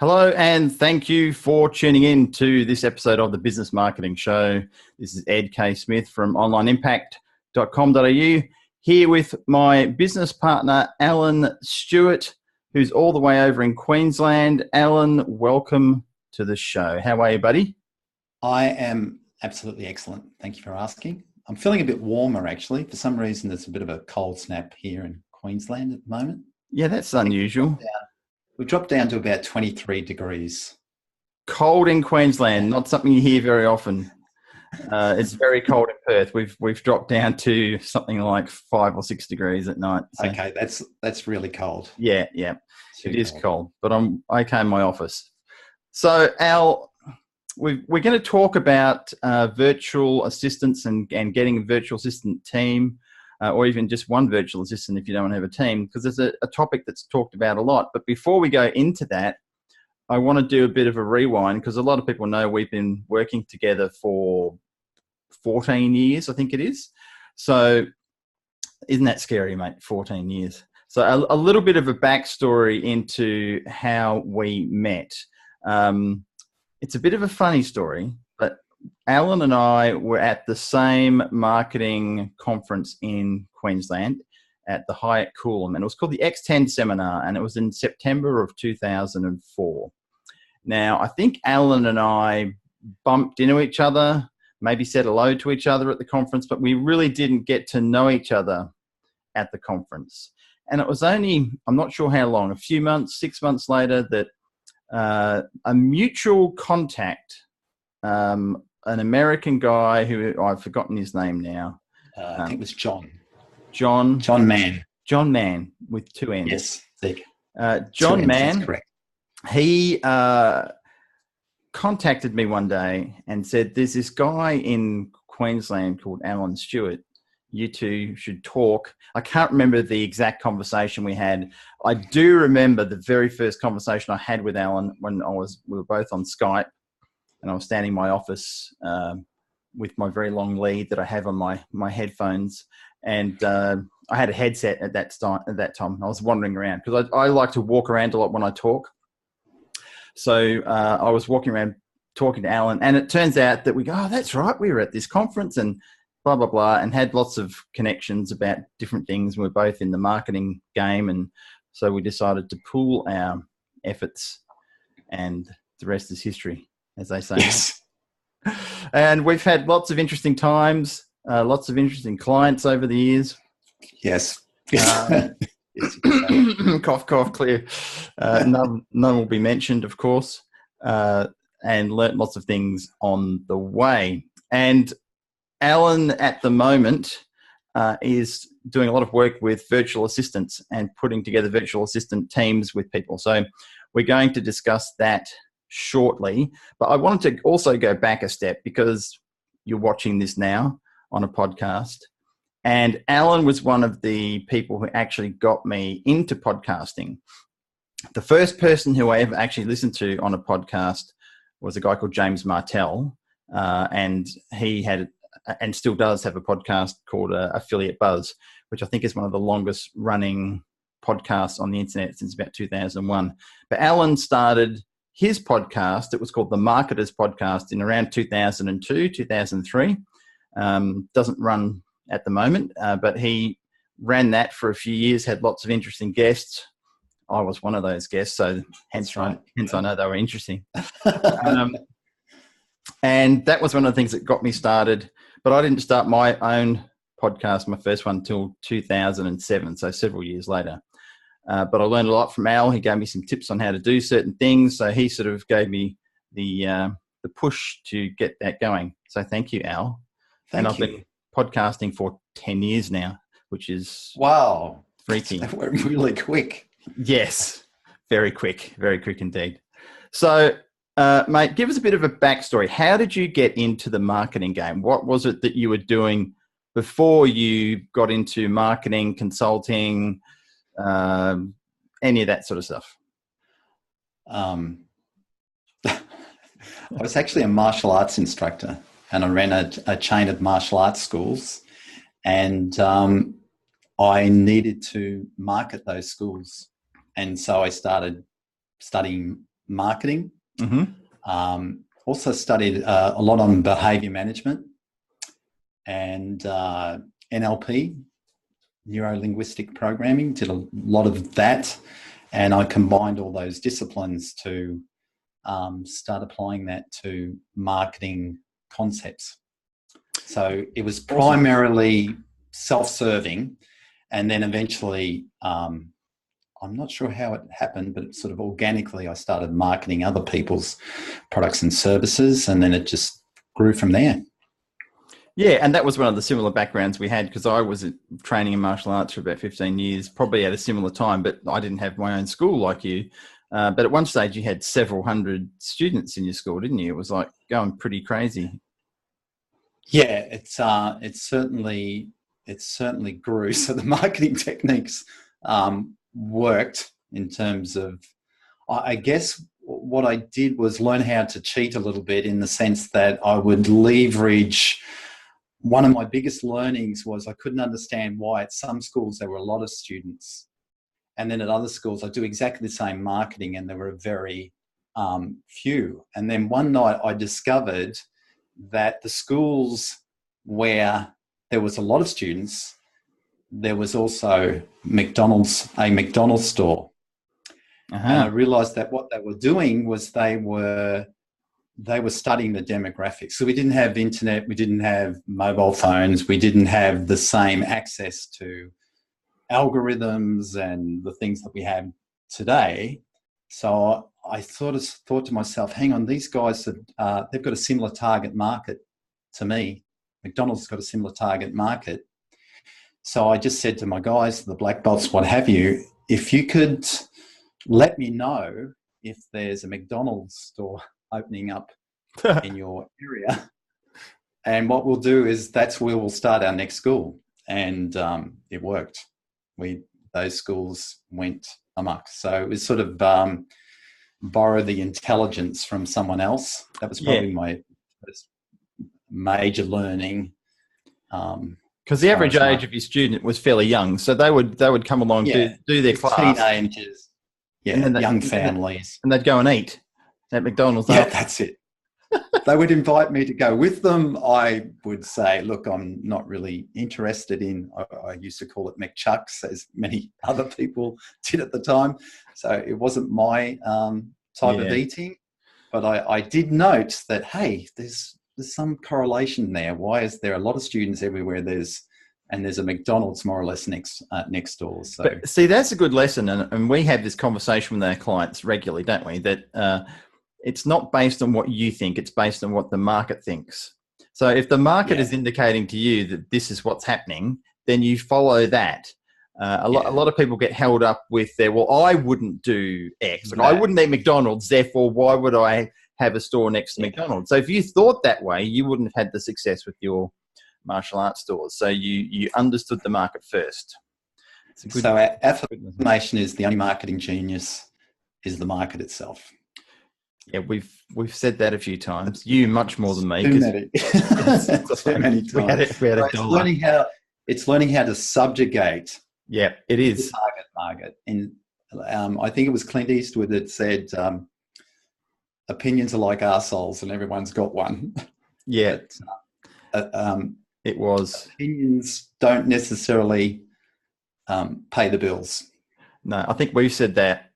Hello, and thank you for tuning in to this episode of the Business Marketing Show. This is Ed Keay-Smith from onlineimpact.com.au, here with my business partner, Alan Stewart, who's all the way over in Queensland. Alan, welcome to the show. How are you, buddy? I am absolutely excellent. Thank you for asking. I'm feeling a bit warmer, actually. For some reason, there's a bit of a cold snap here in Queensland at the moment. Yeah, that's unusual. We've dropped down to about 23 degrees. Cold in Queensland, not something you hear very often. It's very cold in Perth. We've dropped down to something like 5 or 6 degrees at night. So. Okay, that's really cold. Yeah, it is cold, but I'm okay in my office. So, Al, we're going to talk about virtual assistants and getting a virtual assistant team. Or even just one virtual assistant if you don't want to have a team, because there's a topic that's talked about a lot. But before we go into that, I want to do a bit of a rewind, because a lot of people know we've been working together for 14 years, I think it is. So isn't that scary, mate? 14 years. So a little bit of a backstory into how we met. It's a bit of a funny story, but Alan and I were at the same marketing conference in Queensland at the Hyatt Coolum, and it was called the X10 Seminar, and it was in September of 2004. Now, I think Alan and I bumped into each other, maybe said hello to each other at the conference, but we really didn't get to know each other at the conference. And it was only, I'm not sure how long, a few months, 6 months later, that a mutual contact, an American guy who I've forgotten his name now. I think it was John. John Mann. John Mann with two N's. Yes, there you go. John Mann. That's correct. He contacted me one day and said, "There's this guy in Queensland called Alan Stewart. You two should talk." I can't remember the exact conversation we had. I do remember the very first conversation I had with Alan when we were both on Skype. And I was standing in my office with my very long lead that I have on my headphones, and I had a headset at that time. I was wandering around because I like to walk around a lot when I talk. So I was walking around talking to Alan, and it turns out that we go, "Oh, that's right, we were at this conference," and blah blah blah, and had lots of connections about different things. We're both in the marketing game, and so we decided to pool our efforts, and the rest is history, as they say. Yes. And we've had lots of interesting times, lots of interesting clients over the years. Yes. Cough, cough, clear. None will be mentioned, of course, and learnt lots of things on the way. And Alan, at the moment, is doing a lot of work with virtual assistants and putting together virtual assistant teams with people. So we're going to discuss that shortly, but I wanted to also go back a step, because you're watching this now on a podcast, and Alan was one of the people who actually got me into podcasting. The first person who I ever actually listened to on a podcast was a guy called James Martell, and he had and still does have a podcast called Affiliate Buzz, which I think is one of the longest running podcasts on the internet since about 2001. But Alan started his podcast. It was called the Marketers Podcast in around 2002, 2003. Doesn't run at the moment, but he ran that for a few years, had lots of interesting guests. I was one of those guests, so hence I know they were interesting. And that was one of the things that got me started. But I didn't start my own podcast, my first one, until 2007, so several years later. But I learned a lot from Al. He gave me some tips on how to do certain things. So he sort of gave me the push to get that going. So thank you, Al. I've been podcasting for 10 years now, which is wow, freaky. That went really quick. Yes, very quick indeed. So, mate, give us a bit of a backstory. How did you get into the marketing game? What was it that you were doing before you got into marketing, consulting, any of that sort of stuff? I was actually a martial arts instructor, and I ran a chain of martial arts schools, and I needed to market those schools. And so I started studying marketing. Mm-hmm. Also studied a lot on behavior management and NLP, neuro-linguistic programming, did a lot of that. And I combined all those disciplines to start applying that to marketing concepts. So it was primarily self-serving, and then eventually, I'm not sure how it happened, but sort of organically I started marketing other people's products and services, and then it just grew from there. Yeah, and that was one of the similar backgrounds we had, because I was training in martial arts for about 15 years, probably at a similar time, but I didn't have my own school like you. But at one stage you had several hundred students in your school, didn't you? It was like going pretty crazy. Yeah, it certainly grew. So the marketing techniques worked in terms of, I guess what I did was learn how to cheat a little bit, in the sense that I would leverage. One of my biggest learnings was I couldn't understand why at some schools there were a lot of students, and then at other schools I do exactly the same marketing and there were very few. And then one night I discovered that the schools where there was a lot of students, there was also a McDonald's store. And I realised that what they were doing was they were studying the demographics. So we didn't have internet, we didn't have mobile phones, we didn't have the same access to algorithms and the things that we have today. So I thought to myself, hang on, these guys, they've got a similar target market to me. McDonald's got a similar target market. So I just said to my guys, the black belts, what have you, if you could let me know if there's a McDonald's store opening up in your area, and what we'll do is that's where we'll start our next school. And it worked. Those schools went amok. So it was sort of borrow the intelligence from someone else. That was probably my first major learning. Because the average age of your student was fairly young, so they would come along, do their class. Teenagers, young families, and they'd go and eat at McDonald's. Yeah, that's it. They would invite me to go with them. I would say, look, I'm not really interested in, I used to call it McChucks, as many other people did at the time. So it wasn't my type of eating. But I did note that, hey, there's some correlation there. Why is there a lot of students everywhere? There's a McDonald's more or less next door. So, but see, that's a good lesson. And we have this conversation with our clients regularly, don't we? That it's not based on what you think, it's based on what the market thinks. So if the market is indicating to you that this is what's happening, then you follow that. A lot of people get held up with their, well, I wouldn't do X. Like, I wouldn't eat McDonald's, therefore why would I have a store next to McDonald's? So if you thought that way, you wouldn't have had the success with your martial arts stores. So you understood the market first. So our affirmation is the only marketing genius is the market itself. Yeah, we've said that a few times. You much more than me. Too many. Too many times. We had a it's learning how to subjugate. Yeah, it is. The target market. And I think it was Clint Eastwood that said, opinions are like arseholes and everyone's got one. Yeah. It was. Opinions don't necessarily pay the bills. No, I think we've said that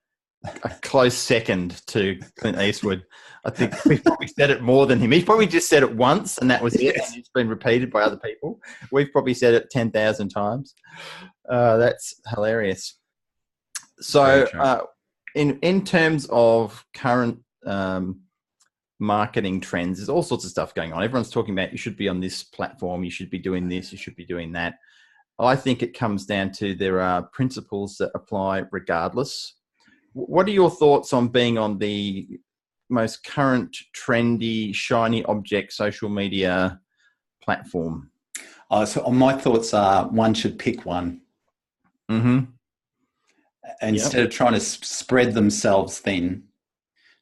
a close second to Clint Eastwood. I think we've probably said it more than him. He's probably just said it once and that was it. And it's been repeated by other people. We've probably said it 10,000 times. That's hilarious. So in terms of current marketing trends, there's all sorts of stuff going on. Everyone's talking about you should be on this platform, you should be doing this, you should be doing that. I think it comes down to there are principles that apply regardless. What are your thoughts on being on the most current, trendy, shiny object social media platform? So my thoughts are one should pick one. Mm-hmm. Instead of trying to spread themselves thin.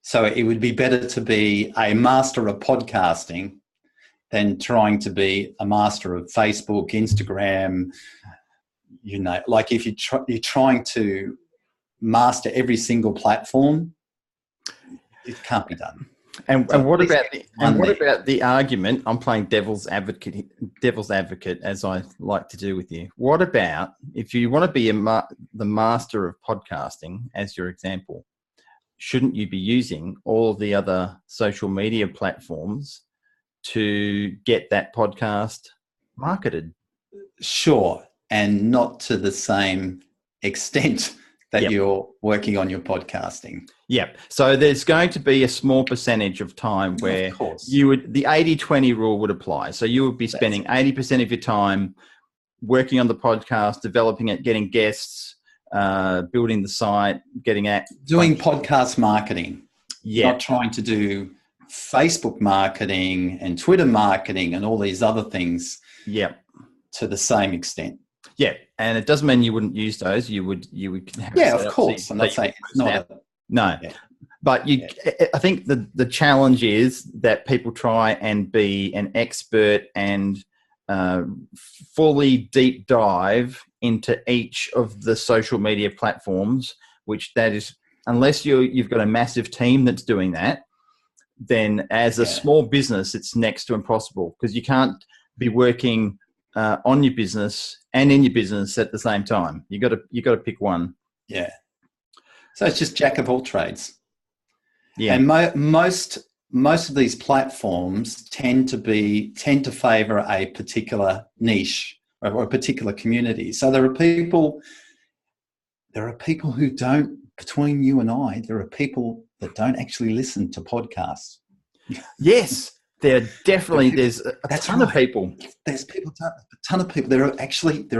So it would be better to be a master of podcasting than trying to be a master of Facebook, Instagram, like if you're trying to master every single platform, it can't be done. And So what at least about get and one what there. about the argument? I'm playing devil's advocate, as I like to do with you. What about if you want to be the master of podcasting, as your example? Shouldn't you be using all of the other social media platforms to get that podcast marketed? Sure, and not to the same extent that Yep. you're working on your podcasting. Yeah. So there's going to be a small percentage of time where Of course. the 80-20 rule would apply. So you would be spending 80% of your time working on the podcast, developing it, getting guests, building the site, getting at doing podcast marketing. Yeah. Not trying to do Facebook marketing and Twitter marketing and all these other things. Yeah. To the same extent. Yeah, and it doesn't mean you wouldn't use those. You would. Have yeah, of course. I'm not saying it's not. No, yeah. But you. Yeah. I think the challenge is that people try and be an expert and fully deep dive into each of the social media platforms, which that is, unless you've got a massive team that's doing that, then as a small business, it's next to impossible because you can't be working on your business and in your business at the same time. You got to pick one. Yeah. So it's just jack of all trades. Yeah. And most of these platforms tend to favour a particular niche or a particular community. So there are people who don't. Between you and I, there are people that don't actually listen to podcasts. Yes. There's a ton of people. There's a ton of people. There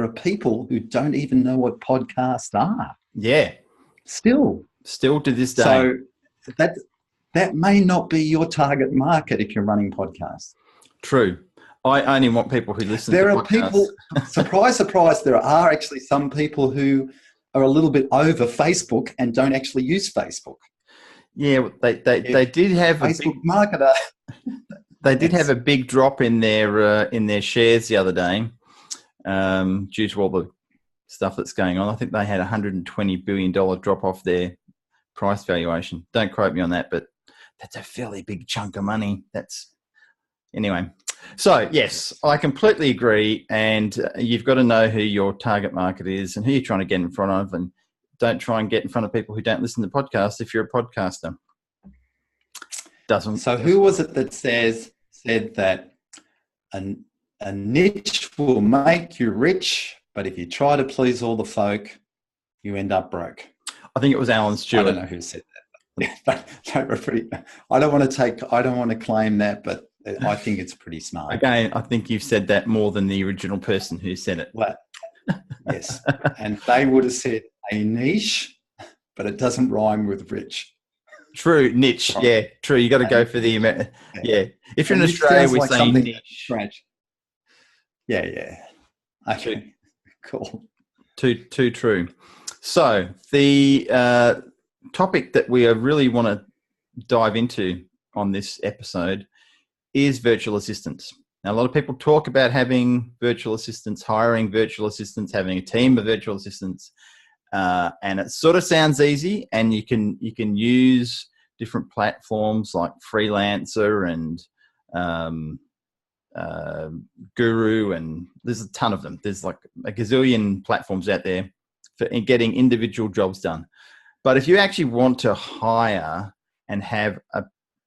are people who don't even know what podcasts are. Yeah. Still to this day. So that may not be your target market if you're running podcasts. True. I only want people who listen to podcasts. There are people, surprise, surprise, there are actually some people who are a little bit over Facebook and don't actually use Facebook. Yeah, they did have Facebook marketer. They did have a big drop in their shares the other day due to all the stuff that's going on. I think they had $120 billion drop off their price valuation. Don't quote me on that, but that's a fairly big chunk of money. Anyway. So, yes, I completely agree. And you've got to know who your target market is and who you're trying to get in front of. And don't try and get in front of people who don't listen to podcasts if you're a podcaster. So who was it that said that a niche will make you rich, but if you try to please all the folk, you end up broke? I think it was Alan Stewart. I don't know who said that. But I don't want to claim that, but I think it's pretty smart. Again, I think you've said that more than the original person who said it. Well, yes. And they would have said a niche, but it doesn't rhyme with rich. True, niche. Yeah, true. You got to go for the yeah. If you're in Australia, we say niche. Yeah. Okay, cool. Too true. So the topic that we really want to dive into on this episode is virtual assistants. Now, a lot of people talk about having virtual assistants, hiring virtual assistants, having a team of virtual assistants. And it sort of sounds easy, and you can use different platforms like Freelancer and Guru, and there's a ton of them. There's like a gazillion platforms out there for getting individual jobs done. But if you actually want to hire and have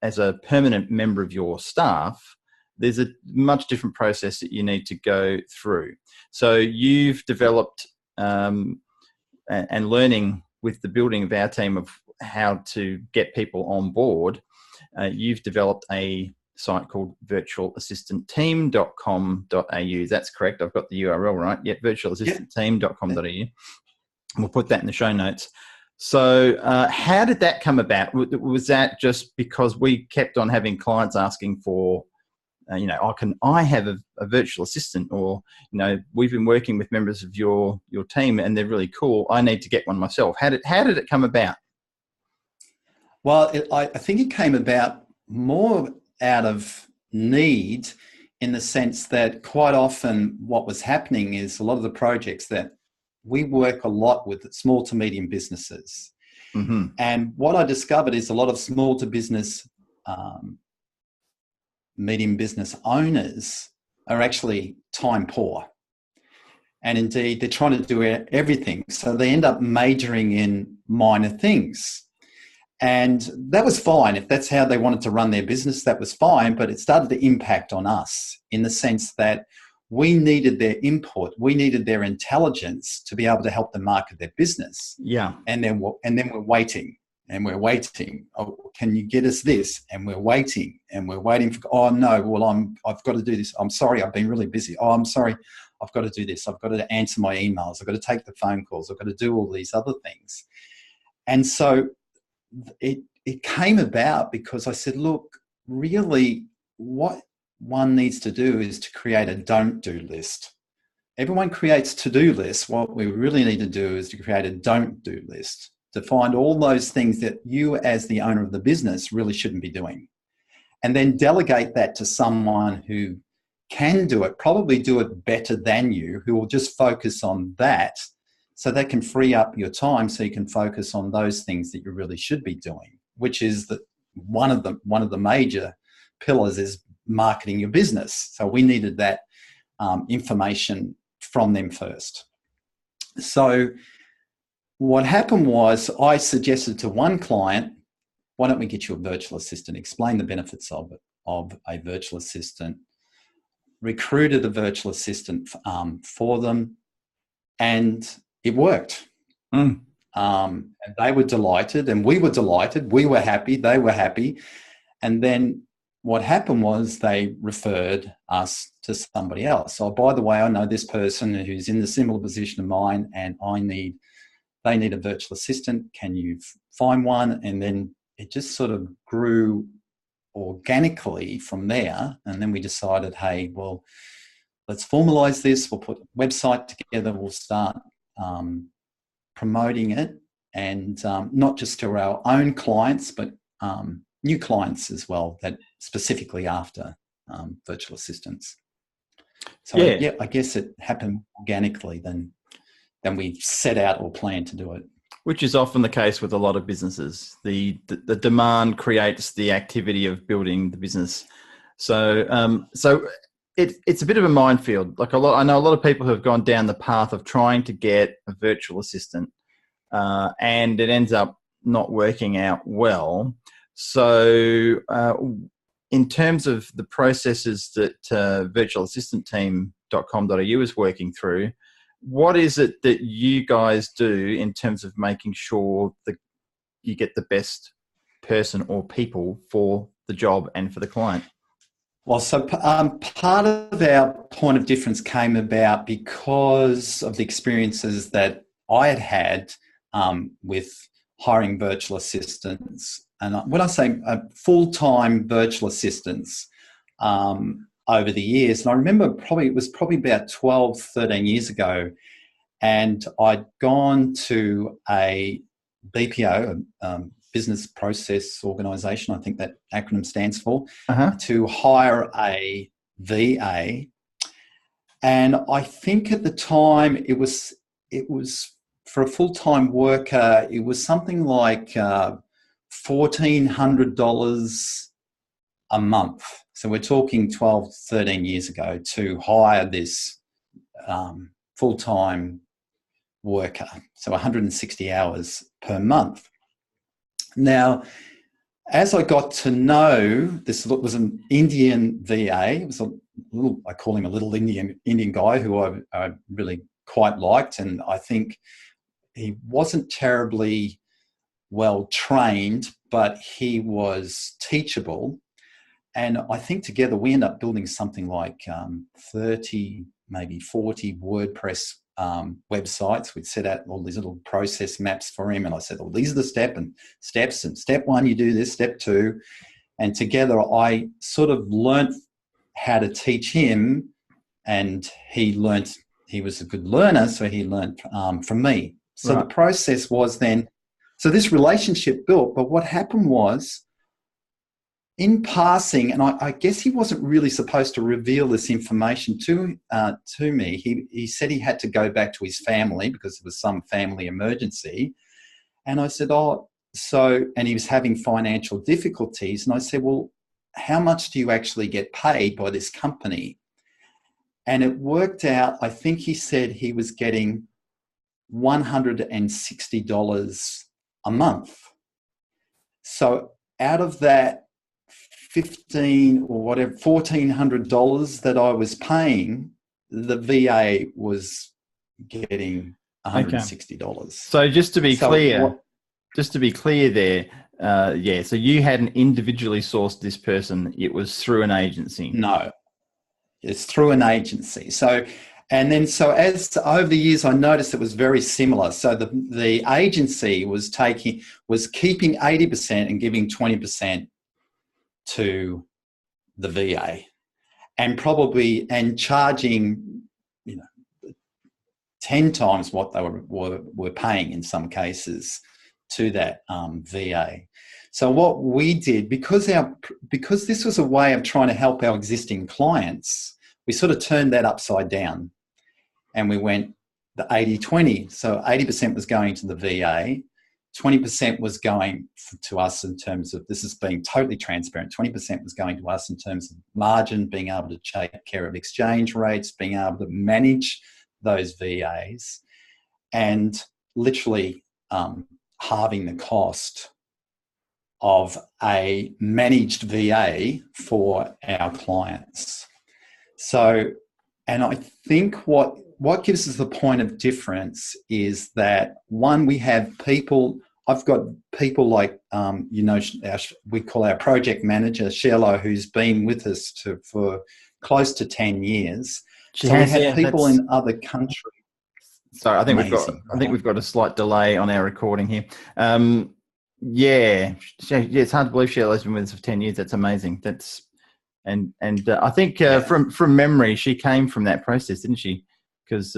as a permanent member of your staff, there's a much different process that you need to go through. So you've developed and learning with the building of our team of how to get people on board, you've developed a site called virtualassistantteam.com.au. That's correct. I've got the URL right. Yep, virtualassistantteam.com.au. We'll put that in the show notes. So how did that come about? Was that just because we kept on having clients asking for, can I have a virtual assistant? Or, we've been working with members of your team and they're really cool. I need to get one myself. How did it come about? Well, I think it came about more out of need, in the sense that quite often what was happening is a lot of the projects that we work a lot with small to medium businesses. Mm-hmm. And what I discovered is a lot of small to business, medium business owners are actually time poor. And indeed, they're trying to do everything. So they end up majoring in minor things. And that was fine. If that's how they wanted to run their business, that was fine. But it started to impact on us in the sense that we needed their input. We needed their intelligence to be able to help them market their business. Yeah. And then we're waiting. And we're waiting. Oh, can you get us this? And we're waiting. And we're waiting for, oh no, well, I've got to do this. I'm sorry, I've been really busy. Oh, I'm sorry, I've got to do this. I've got to answer my emails. I've got to take the phone calls. I've got to do all these other things. And so it came about because I said, look, really what one needs to do is to create a don't do list. Everyone creates to-do lists. What we really need to do is to create a don't do list, to find all those things that you as the owner of the business really shouldn't be doing. And then delegate that to someone who can do it, probably do it better than you, who will just focus on that so that can free up your time so you can focus on those things that you really should be doing, which is one of the major pillars is marketing your business. So we needed that information from them first. So what happened was I suggested to one client, why don't we get you a virtual assistant, explain the benefits of a virtual assistant, recruited a virtual assistant for them, and it worked. And they were delighted and we were delighted. We were happy, they were happy. And then what happened was they referred us to somebody else. So, by the way, I know this person who's in the similar position of mine and they need a virtual assistant. Can you find one? And then it just sort of grew organically from there. And then we decided, hey, well, let's formalize this. We'll put a website together. We'll start promoting it, and not just to our own clients, but new clients as well, that specifically after virtual assistants. So yeah, I guess it happened organically than we set out or planned to do it. Which is often the case with a lot of businesses. The demand creates the activity of building the business. So it's a bit of a minefield. I know a lot of people who have gone down the path of trying to get a virtual assistant, and it ends up not working out well. So in terms of the processes that virtualassistantteam.com.au is working through, what is it that you guys do in terms of making sure that you get the best person or people for the job and for the client? Well, so part of our point of difference came about because of the experiences that I had with hiring virtual assistants. And when I say full-time virtual assistants over the years, and I remember it was probably about 12, 13 years ago, and I'd gone to a BPO, business process organisation, I think that acronym stands for, to hire a VA. And I think at the time it was for a full-time worker, it was something like $1,400 a month. So we're talking 12, 13 years ago to hire this full-time worker. So 160 hours per month. Now, as I got to know, this was an Indian VA. It was I call him a little Indian guy who I really quite liked. And I think he wasn't terribly well trained, but he was teachable. And I think together we ended up building something like 30, maybe 40 WordPress websites. We'd set out all these little process maps for him, and I said, well, these are the steps, and step one, you do this, step two. And together I sort of learnt how to teach him, and he was a good learner, so he learnt from me. So The process was then, so this relationship built, but what happened was, in passing, and I guess he wasn't really supposed to reveal this information to me. He said he had to go back to his family because it was some family emergency, And I said, and he was having financial difficulties. And I said, well, how much do you actually get paid by this company? And it worked out, I think he said he was getting $160 a month. So out of that $1,400 that I was paying, the VA was getting $160. Okay. So just to be clear there, so you hadn't individually sourced this person. It was through an agency. No, it's through an agency. So as over the years, I noticed it was very similar. So the agency was keeping 80% and giving 20% to the VA, and charging, 10 times what they were paying in some cases to that VA. So what we did, because this was a way of trying to help our existing clients, we sort of turned that upside down, and we went the 80-20. So 80% was going to the VA, 20% was going to us in terms of, this is being totally transparent, 20% was going to us in terms of margin, being able to take care of exchange rates, being able to manage those VAs, and literally halving the cost of a managed VA for our clients. So, and I think what gives us the point of difference is that, one, we have people, I've got people like, we call our project manager, Shello, who's been with us for close to 10 years. We have people in other countries. Sorry, I think we've got a slight delay on our recording here. It's hard to believe Shello's been with us for 10 years. That's amazing. I think from memory, she came from that process, didn't she? Because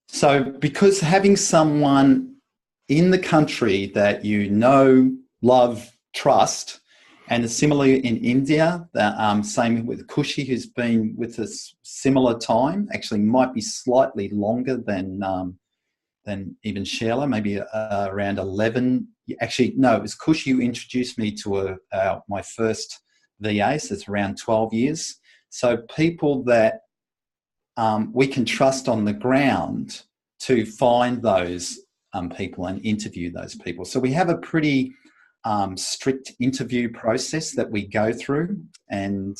So because having someone in the country that love, trust, and similarly in India, same with Kushi, who's been with us similar time, actually might be slightly longer than even Sheila, maybe around 11. Actually, no, it was Kushi who introduced me to my first VA, so it's around 12 years. So people that we can trust on the ground to find those people and interview those people. So we have a pretty strict interview process that we go through, and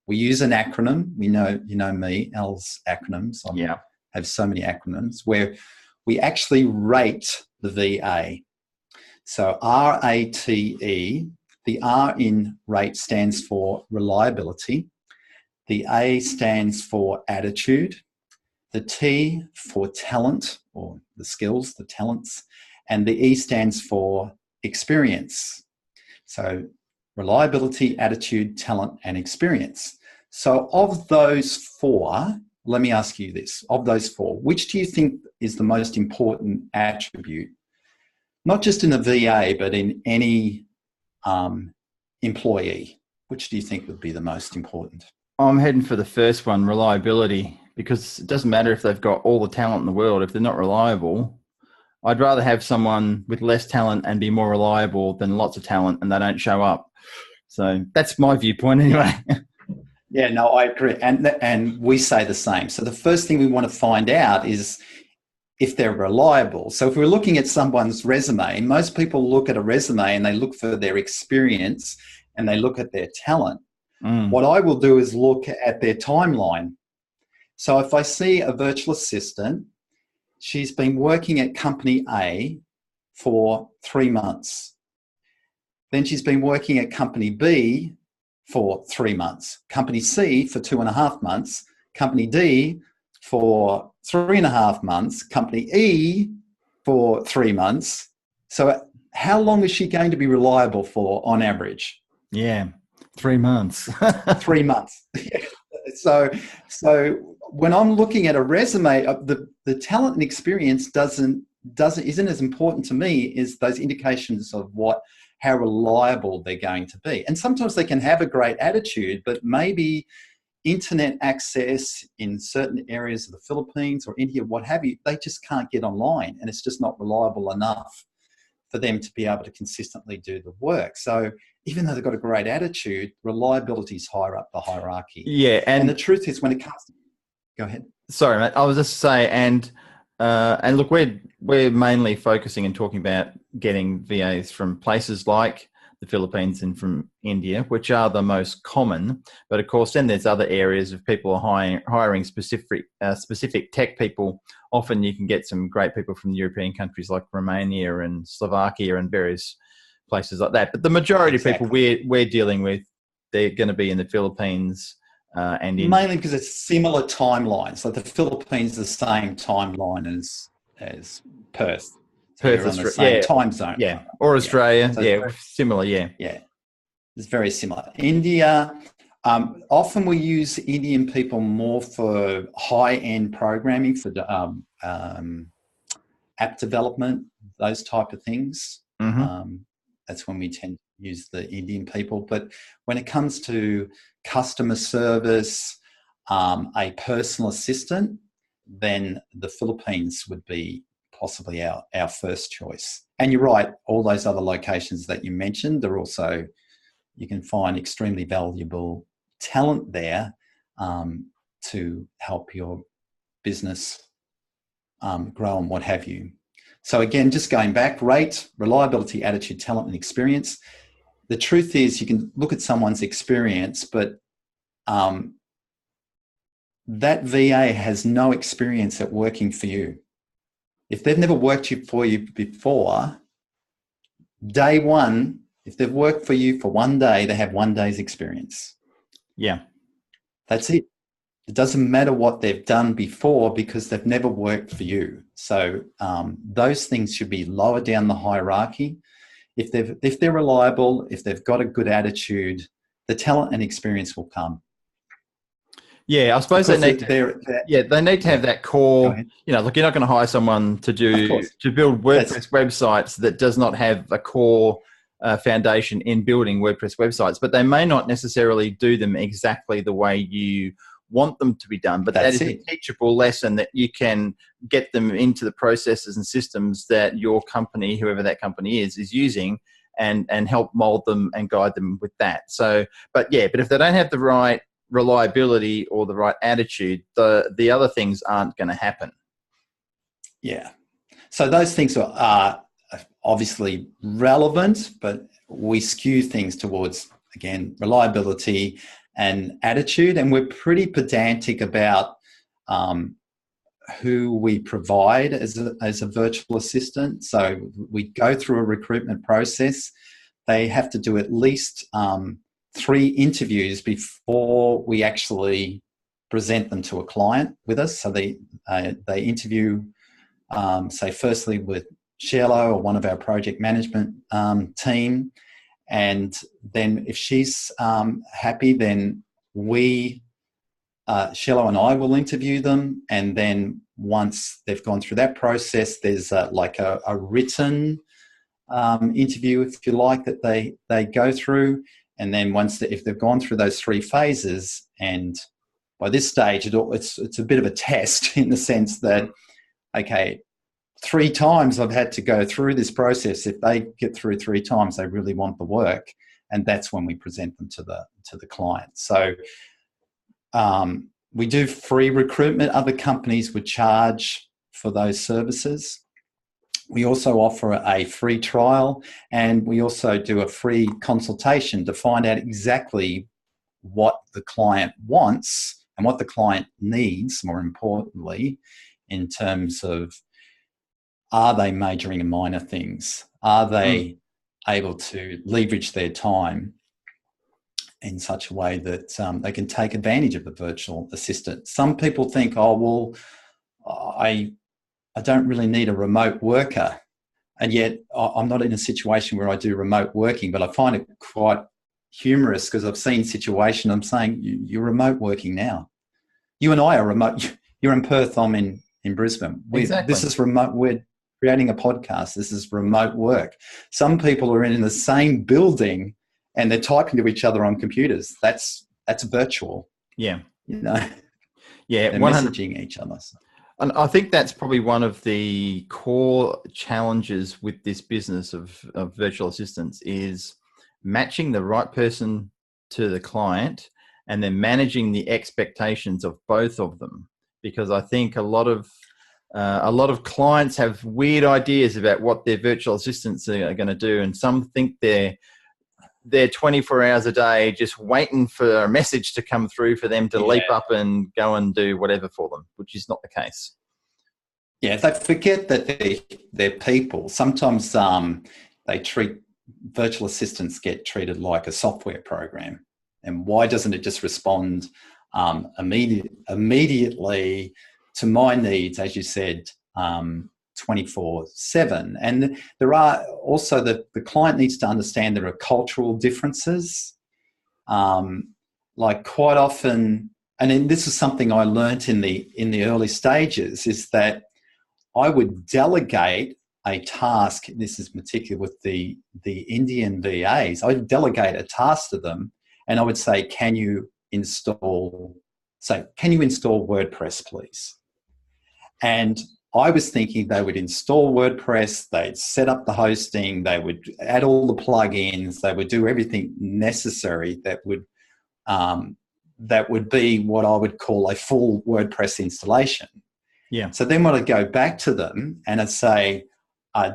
we use an acronym. You know me, L's acronyms. I have so many acronyms where we actually rate the VA. So RATE, the R in rate stands for reliability. The A stands for attitude. The T for talent, or the skills, the talents. And the E stands for experience. So reliability, attitude, talent, and experience. So of those four, let me ask you this. Of those four, which do you think is the most important attribute? Not just in a VA, but in any employee. Which do you think would be the most important? I'm heading for the first one, reliability, because it doesn't matter if they've got all the talent in the world. If they're not reliable, I'd rather have someone with less talent and be more reliable than lots of talent and they don't show up. So that's my viewpoint anyway. Yeah, no, I agree. And we say the same. So the first thing we want to find out is if they're reliable. So if we're looking at someone's resume, most people look at a resume and they look for their experience and they look at their talent. What I will do is look at their timeline. So if I see a virtual assistant, she's been working at company A for 3 months. Then she's been working at company B for 3 months, company C for 2.5 months, company D for 3.5 months, company E for 3 months. So how long is she going to be reliable for on average? Yeah, 3 months. 3 months. So when I'm looking at a resume, the talent and experience isn't as important to me as those indications of how reliable they're going to be. And sometimes they can have a great attitude, but maybe internet access in certain areas of the Philippines or India, what have you, they just can't get online, and it's just not reliable enough for them to be able to consistently do the work. So even though they've got a great attitude, reliability is higher up the hierarchy. Yeah, and the truth is, when it comes to, go ahead. Sorry, mate. I was just saying, and look, we're mainly focusing and talking about getting VAs from places like the Philippines and from India, which are the most common. But of course, then there's other areas of people hiring specific tech people. Often you can get some great people from European countries like Romania and Slovakia and various places like that. But the majority of people we're dealing with, they're going to be in the Philippines and India. Mainly because it's similar timelines. Like the Philippines is the same timeline as Perth. Perth, on the same time zone. Yeah, or Australia. So yeah, similar, yeah. Yeah, it's very similar. India, often we use Indian people more for high-end programming, for app development, those type of things. Mm-hmm. That's when we tend to use the Indian people. But when it comes to customer service, a personal assistant, then the Philippines would be possibly our first choice. And you're right, all those other locations that you mentioned are also, you can find extremely valuable talent there to help your business grow and what have you. So again, just going back, rate, reliability, attitude, talent, and experience. The truth is, you can look at someone's experience, but that VA has no experience at working for you. If they've never worked for you before, day one, if they've worked for you for one day, they have 1 day's experience. Yeah. That's it. It doesn't matter what they've done before because they've never worked for you. So those things should be lower down the hierarchy. If they're reliable, if they've got a good attitude, the talent and experience will come. Yeah, I suppose they need to have that core. You know, look, you're not going to hire someone to build WordPress websites that does not have a core foundation in building WordPress websites, but they may not necessarily do them exactly the way you want them to be done. But that is a teachable lesson that you can get them into the processes and systems that your company, whoever that company is using, and help mold them and guide them with that. So, but if they don't have the right reliability or the right attitude, the other things aren't going to happen. Yeah. So those things are obviously relevant, but we skew things towards, again, reliability and attitude, and we're pretty pedantic about who we provide as a virtual assistant. So we go through a recruitment process. They have to do at least 3 interviews before we actually present them to a client with us. So they interview, say, firstly with Shello or one of our project management team. And then if she's happy, then Shello and I will interview them. And then once they've gone through that process, there's like a written interview, if you like, that they go through. And then if they've gone through those 3 phases, and by this stage, it's a bit of a test in the sense that, okay, 3 times I've had to go through this process. If they get through 3 times, they really want the work, and that's when we present them to the client. So we do free recruitment. Other companies would charge for those services. We also offer a free trial, and we also do a free consultation to find out exactly what the client wants and what the client needs, more importantly, in terms of, are they majoring in minor things? Are they able to leverage their time in such a way that they can take advantage of the virtual assistant? Some people think, oh, well, I don't really need a remote worker. And yet I'm not in a situation where I do remote working, but I find it quite humorous because I've seen situations, I'm saying, you're remote working now. You and I are remote. You're in Perth, I'm in Brisbane. Exactly. This is remote. We're creating a podcast. This is remote work. Some people are in the same building and they're typing to each other on computers. That's virtual. Yeah. You know, Yeah. they're 100. messaging each other. And I think that's probably one of the core challenges with this business of virtual assistants is matching the right person to the client and then managing the expectations of both of them. Because I think a lot of clients have weird ideas about what their virtual assistants are going to do, and some think they're 24 hours a day just waiting for a message to come through for them to leap up and go and do whatever for them, which is not the case. Yeah, they forget that they're people. Sometimes virtual assistants get treated like a software program. And why doesn't it just respond immediately to my needs, as you said, 24/7? And there are also the client needs to understand there are cultural differences. Like quite often, and then this is something I learnt in the early stages, is that I would delegate a task. This is particular with the Indian VAs. I would delegate a task to them, and I would say, "Can you install WordPress, please?" And I was thinking they would install WordPress, they'd set up the hosting, they would add all the plugins, they would do everything necessary that would be what I would call a full WordPress installation. Yeah. So then when I go back to them and I'd say,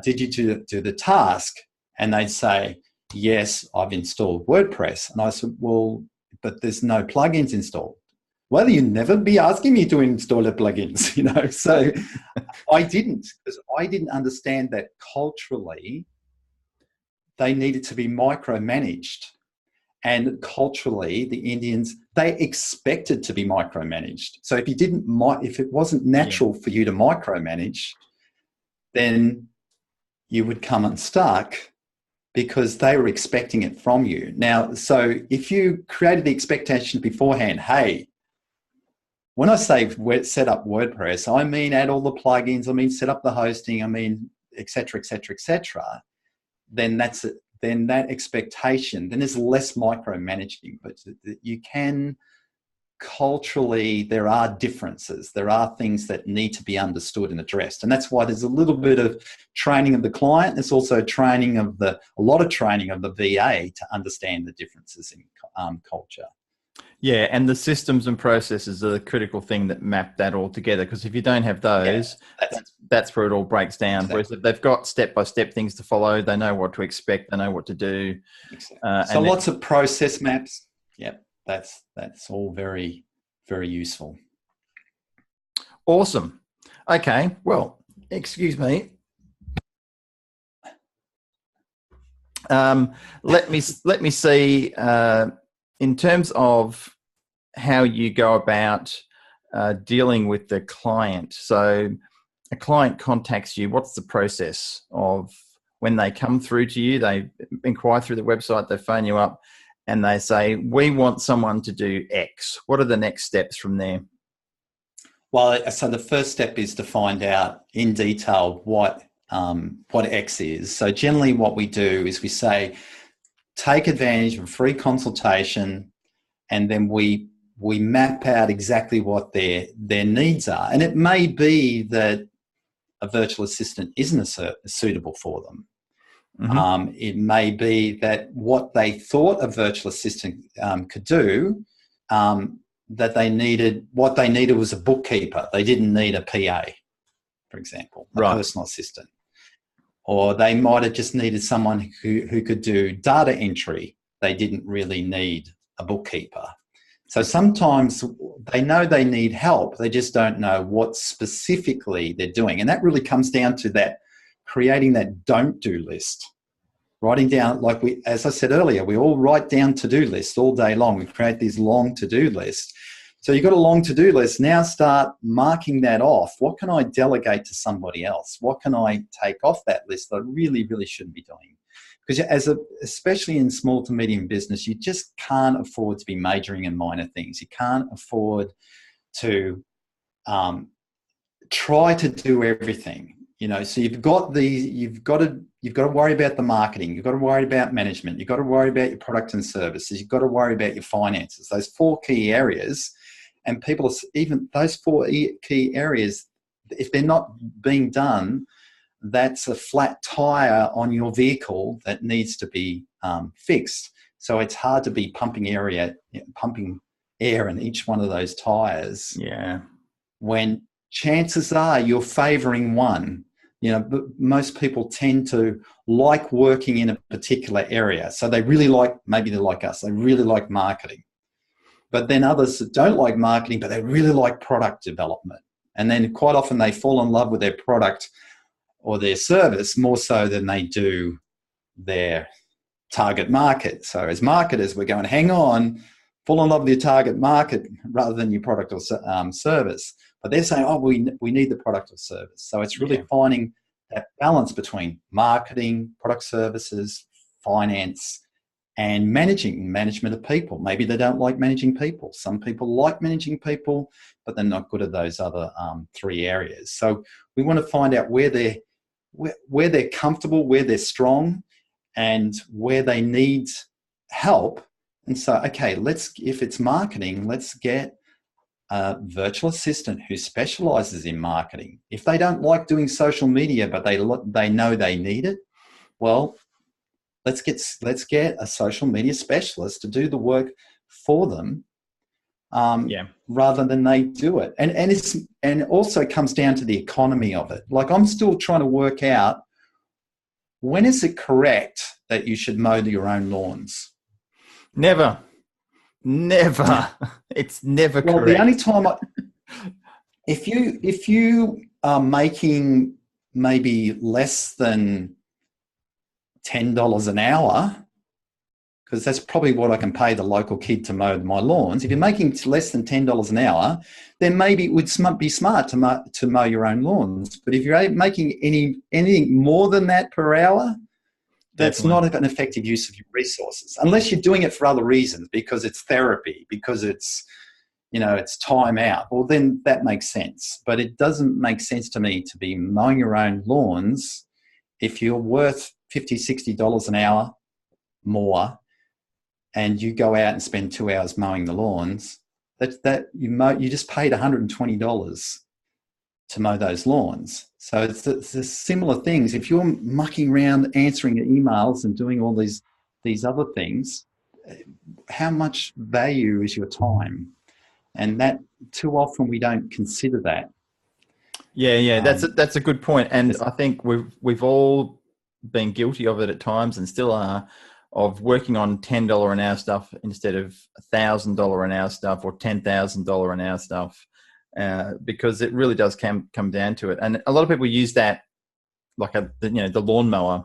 did you do the task? And they'd say, yes, I've installed WordPress. And I said, well, but there's no plugins installed. Well, you'd never be asking me to install the plugins, you know. So I didn't, because I didn't understand that culturally they needed to be micromanaged. And culturally, the Indians, they expected to be micromanaged. So if it wasn't natural for you to micromanage, then you would come unstuck because they were expecting it from you. Now, so if you created the expectation beforehand, hey, when I say set up WordPress, I mean add all the plugins, I mean set up the hosting, I mean et cetera, then that's it. Then that expectation, then there's less micromanaging. But you can, culturally, there are differences. There are things that need to be understood and addressed. And that's why there's a little bit of training of the client. There's also a lot of training of the VA to understand the differences in culture. Yeah, and the systems and processes are the critical thing that map that all together. Because if you don't have those, that's where it all breaks down. Exactly. Whereas if they've got step-by-step things to follow, they know what to expect, they know what to do. Exactly. So lots of process maps. Yep, that's all very, very useful. Awesome. Okay, well, excuse me. Let me see. In terms of how you go about dealing with the client. So a client contacts you. What's the process of when they come through to you? They inquire through the website, they phone you up and they say, we want someone to do X. What are the next steps from there? Well, so the first step is to find out in detail what X is. So generally what we do is we say, take advantage of a free consultation, and then we map out exactly what their needs are. And it may be that a virtual assistant isn't suitable for them. Mm-hmm. It may be that what they thought a virtual assistant could do, what they needed was a bookkeeper. They didn't need a PA, for example, a personal assistant. Or they might have just needed someone who could do data entry. They didn't really need a bookkeeper. So sometimes they know they need help. They just don't know what specifically they're doing. And that really comes down to that, creating that don't do list. Writing down, as I said earlier, we all write down to-do lists all day long. We create these long to-do lists. So you've got a long to-do list. Now start marking that off. What can I delegate to somebody else? What can I take off that list that I really, really shouldn't be doing? Because especially in small to medium business, you just can't afford to be majoring in minor things. You can't afford to try to do everything. You know, so you've got to worry about the marketing. You've got to worry about management. You've got to worry about your product and services. You've got to worry about your finances. Those 4 key areas. And people, even those four key areas, if they're not being done, that's a flat tire on your vehicle that needs to be fixed. So it's hard to be pumping air in each one of those tires. Yeah. When chances are you're favouring one. But most people tend to like working in a particular area. So they really maybe they're like us, they really like marketing. But then others that don't like marketing, but they really like product development. And then quite often they fall in love with their product or their service more so than they do their target market. So as marketers, we're going, hang on, fall in love with your target market rather than your product or service. But they're saying, oh, we need the product or service. So it's really finding that balance between marketing, product services, finance, and management of people. Maybe they don't like managing people. Some people like managing people, but they're not good at those other three areas. So we want to find out where they're comfortable, where they're strong, and where they need help. And so, okay, if it's marketing, let's get a virtual assistant who specializes in marketing. If they don't like doing social media, but they know they need it, well, let's get a social media specialist to do the work for them, rather than they do it. And it also comes down to the economy of it. Like, I'm still trying to work out, when is it correct that you should mow your own lawns? Never. It's never correct. Well, the only time if you are making maybe less than $10 an hour, because that's probably what I can pay the local kid to mow my lawns. If you're making less than $10 an hour, then maybe it would be smart to mow your own lawns. But if you're making anything more than that per hour, that's not an effective use of your resources, unless you're doing it for other reasons, because it's therapy, because it's time out. Well, then that makes sense. But it doesn't make sense to me to be mowing your own lawns if you're worth $50, $60 an hour more, and you go out and spend 2 hours mowing the lawns. You just paid $120 to mow those lawns. So it's the similar things. If you're mucking around answering emails and doing all these other things, how much value is your time? And that, too often we don't consider that. Yeah, that's a good point. And I think we've all been guilty of it at times, and still are, of working on $10 an hour stuff instead of $1,000 an hour stuff or $10,000 an hour stuff. Because it really does come down to it. And a lot of people use that, like the lawnmower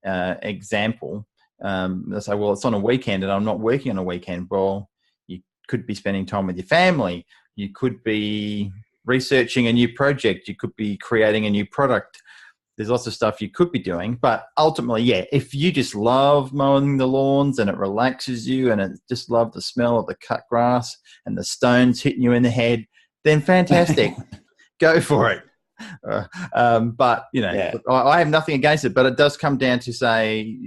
example. They say, well, it's on a weekend and I'm not working on a weekend. Well, you could be spending time with your family. You could be researching a new project. You could be creating a new product. There's lots of stuff you could be doing. But ultimately, if you just love mowing the lawns and it relaxes you, and it just love the smell of the cut grass and the stones hitting you in the head, then fantastic, go for it. But I have nothing against it, but it does come down to say,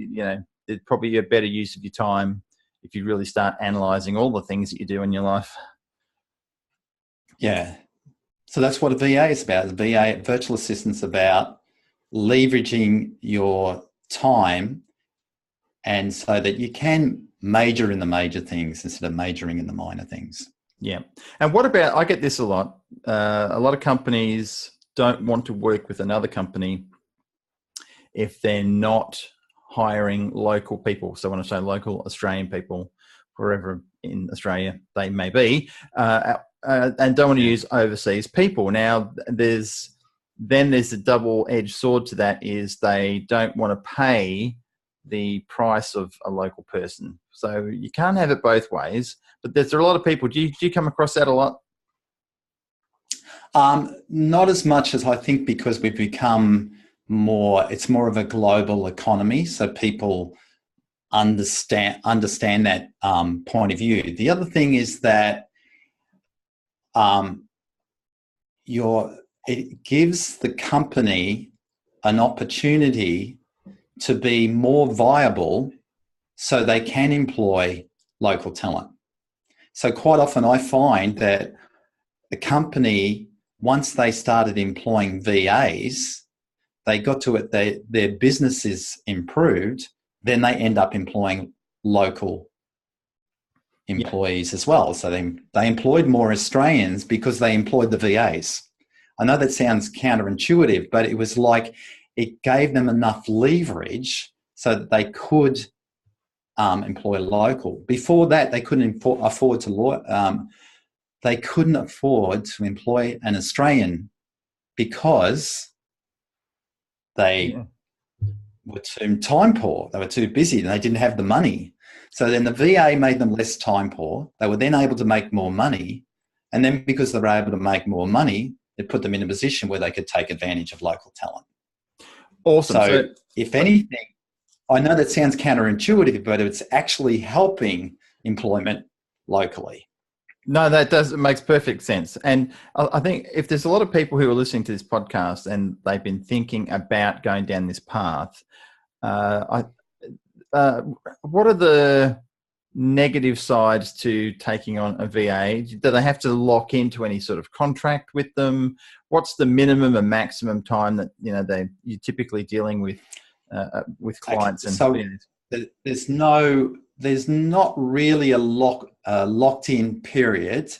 it's probably a better use of your time if you really start analysing all the things that you do in your life. Yeah. So that's what a VA is about. A VA, virtual assistant's about leveraging your time, and so that you can major in the major things instead of majoring in the minor things. Yeah. And what about, I get this a lot of companies don't want to work with another company if they're not hiring local people. So when I say local, Australian people, wherever in Australia they may be, and don't want to use overseas people. Now, there's a double-edged sword to that, is they don't want to pay the price of a local person. So you can't have it both ways. But there's a lot of people. Do you come across that a lot? Not as much as I think, because we've become it's more of a global economy. So people understand that point of view. The other thing is that it gives the company an opportunity to be more viable, so they can employ local talent. So quite often I find that the company, once they started employing VAs, they got to it, their businesses improved, then they end up employing local employees as well. So they employed more Australians because they employed the VAs. I know that sounds counterintuitive, but it was like it gave them enough leverage so that they could employ local. Before that, they couldn't afford to they couldn't afford to employ an Australian because they were too time poor. They were too busy and they didn't have the money. So then the VA made them less time poor. They were then able to make more money. And then because they were able to make more money, it put them in a position where they could take advantage of local talent. Awesome. So if anything, I know that sounds counterintuitive, but it's actually helping employment locally. No, it makes perfect sense. And I think if there's a lot of people who are listening to this podcast and they've been thinking about going down this path, what are the negative sides to taking on a VA? Do they have to lock into any sort of contract with them? What's the minimum and maximum time that you're typically dealing with clients? Okay, so there's not really a locked-in period,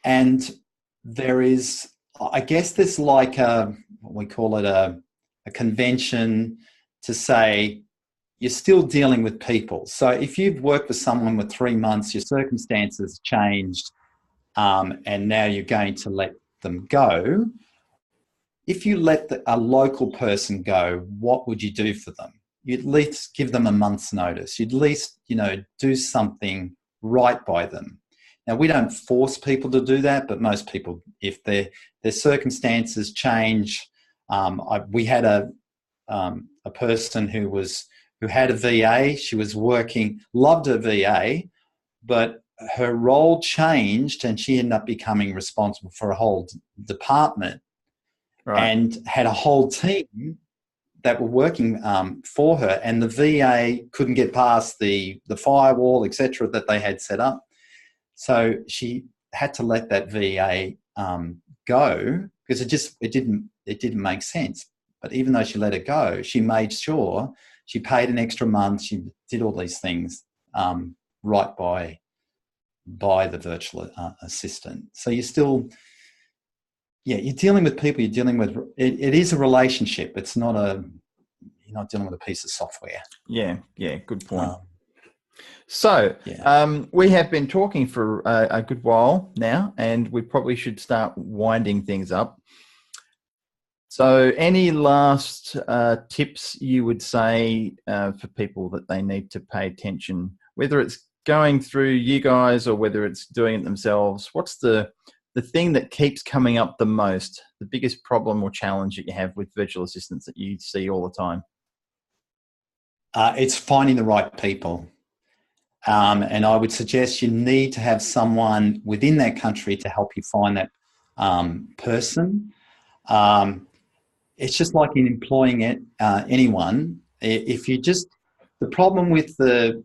and there is, I guess, there's like what we call it a convention to say you're still dealing with people. So if you've worked with someone for 3 months, your circumstances changed, and now you're going to let them go. If you let a local person go, what would you do for them? You'd at least give them a month's notice. You'd at least, do something right by them. Now, we don't force people to do that, but most people, if their circumstances change, we had a person who had a VA. She was working, loved her VA, but her role changed and she ended up becoming responsible for a whole department. Right. And had a whole team that were working for her, and the VA couldn't get past the firewall, etc., that they had set up. So she had to let that VA go because it didn't make sense. But even though she let it go, she made sure she paid an extra month. She did all these things right by the virtual assistant. So you're still. Yeah, you're dealing with people. You're dealing with it is a relationship. It's not you're not dealing with a piece of software. Yeah, good point. We have been talking for a good while now, and we probably should start winding things up. So, any last tips you would say for people that they need to pay attention, whether it's going through you guys or whether it's doing it themselves? What's the thing that keeps coming up the most, the biggest problem or challenge that you have with virtual assistants that you see all the time? It's finding the right people. And I would suggest you need to have someone within that country to help you find that person. It's just like in employing anyone. If you just, the problem with the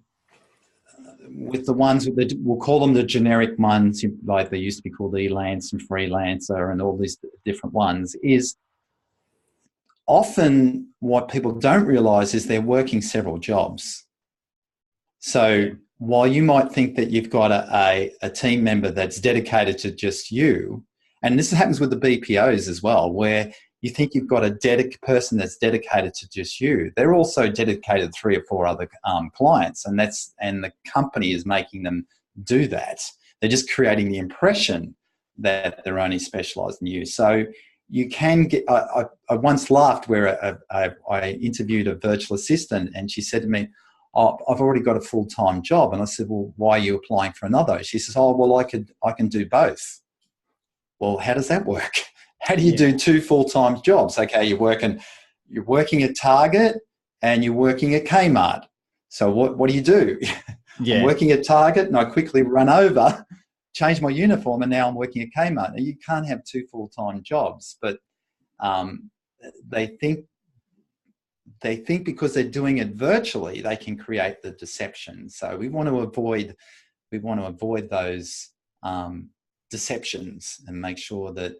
ones that we'll call them the generic ones, like they used to be called Elance and Freelancer and all these different ones, is often what people don't realize is they're working several jobs. So while you might think that you've got a team member that's dedicated to just you, and this happens with the BPOs as well, where you think you've got a person that's dedicated to just you. They're also dedicated to 3 or 4 other clients, and the company is making them do that. They're just creating the impression that they're only specialised in you. So you can get. I once laughed where I interviewed a virtual assistant, and she said to me, "Oh, I've already got a full-time job," and I said, "Well, why are you applying for another?" She says, "Oh, well, I can do both." Well, how does that work? How do you do 2 full-time jobs? Okay, you're working at Target and you're working at Kmart. So what do you do? Yeah. I'm working at Target and I quickly run over, change my uniform, and now I'm working at Kmart. Now, you can't have 2 full-time jobs, but they think because they're doing it virtually, they can create the deception. So we want to avoid want to avoid those deceptions and make sure that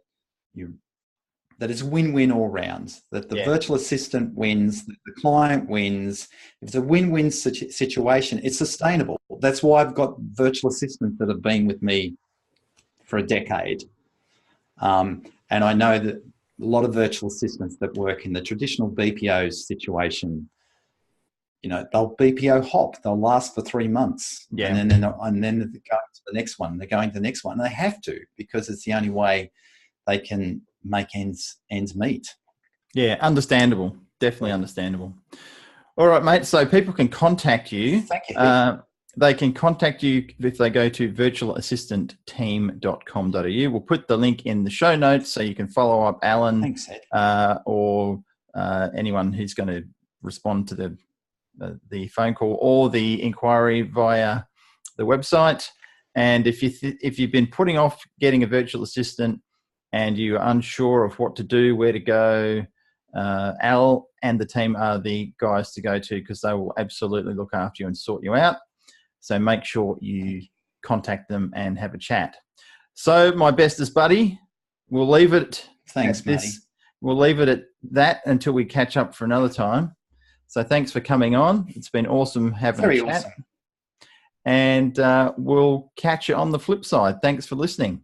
that it's win-win all round, that the virtual assistant wins, that the client wins. If it's a win-win situation, it's sustainable. That's why I've got virtual assistants that have been with me for a decade. And I know that a lot of virtual assistants that work in the traditional BPO situation, they'll BPO hop. They'll last for 3 months, and then they're going to the next one. They're going to the next one. And they have to, because it's the only way they can make ends meet. Yeah, understandable. Definitely understandable. All right, mate. So people can contact you. Thank you. They can contact you if they go to virtualassistantteam.com.au. We'll put the link in the show notes so you can follow up Alan. Thanks, Ed. Or anyone who's going to respond to the phone call or the inquiry via the website. And if you've been putting off getting a virtual assistant and you're unsure of what to do, where to go, Al and the team are the guys to go to, because they will absolutely look after you and sort you out. So make sure you contact them and have a chat. So my bestest buddy, we'll leave it. Thanks, matey. We'll leave it at that until we catch up for another time. So thanks for coming on. It's been awesome having a chat. Awesome. And we'll catch you on the flip side. Thanks for listening.